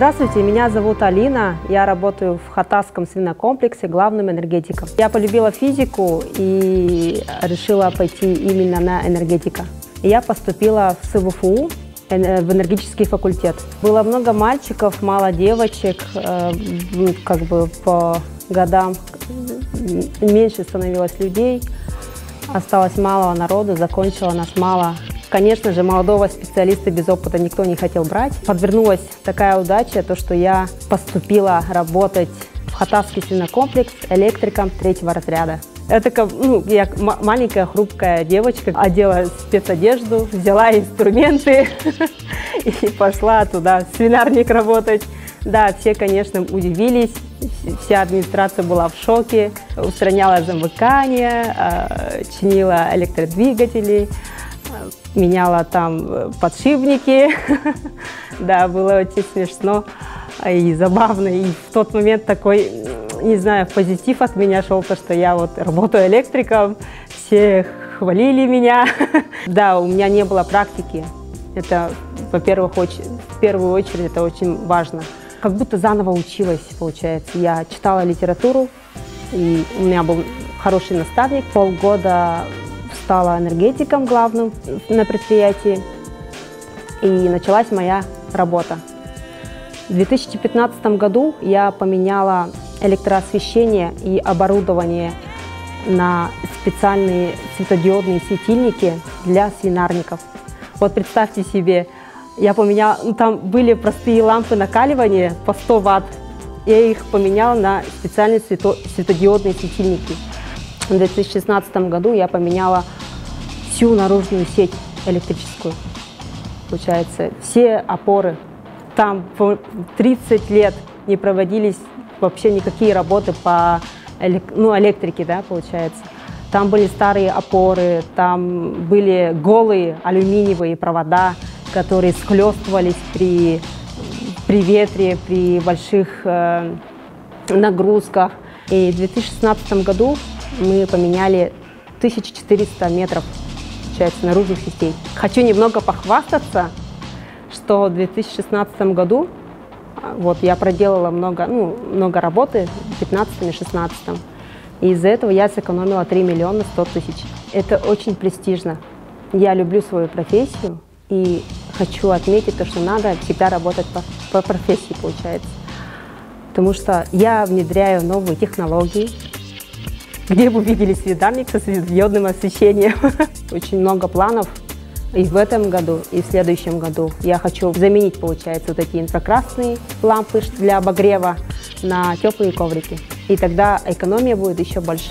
Здравствуйте, меня зовут Алина, я работаю в Хатасском свинокомплексе главным энергетиком. Я полюбила физику и решила пойти именно на энергетика. Я поступила в СВФУ, в энергетический факультет. Было много мальчиков, мало девочек, как бы по годам меньше становилось людей, осталось мало народу, закончила нас мало. Конечно же, молодого специалиста без опыта никто не хотел брать. Подвернулась такая удача, то, что я поступила работать в Хатасский свинокомплекс электриком 3-го разряда. Это я маленькая хрупкая девочка, одела спецодежду, взяла инструменты и пошла туда в свинарник работать. Да, все, конечно, удивились, вся администрация была в шоке, устраняла замыкание, чинила электродвигатели, меняла там подшипники. Да, было очень смешно и забавно. И в тот момент такой, не знаю, позитив от меня шел, то, что я вот работаю электриком, все хвалили меня. Да, у меня не было практики. Это, во-первых, в первую очередь, это очень важно. Как будто заново училась, получается. Я читала литературу, и у меня был хороший наставник. Полгода стала энергетиком главным на предприятии, и началась моя работа. В 2015 году я поменяла электроосвещение и оборудование на специальные светодиодные светильники для свинарников. Вот представьте себе, я поменяла, там были простые лампы накаливания по 100 Вт, я их поменяла на специальные светодиодные светильники. В 2016 году я поменяла всю наружную сеть электрическую, получается, все опоры. Там 30 лет не проводились вообще никакие работы по электрике, да, получается. Там были старые опоры, там были голые алюминиевые провода, которые схлестывались при ветре, при больших нагрузках. И в 2016 году мы поменяли 1400 метров, получается, наружных сетей. Хочу немного похвастаться, что в 2016 году вот, я проделала много работы в 2015 и 2016. И из-за этого я сэкономила 3 миллиона 100 тысяч. Это очень престижно. Я люблю свою профессию и хочу отметить то, что надо всегда работать по профессии, получается. Потому что я внедряю новые технологии. Где вы видели свинарник со светодиодным освещением? Очень много планов и в этом году, и в следующем году. Я хочу заменить, получается, вот эти инфракрасные лампы для обогрева на теплые коврики. И тогда экономия будет еще больше.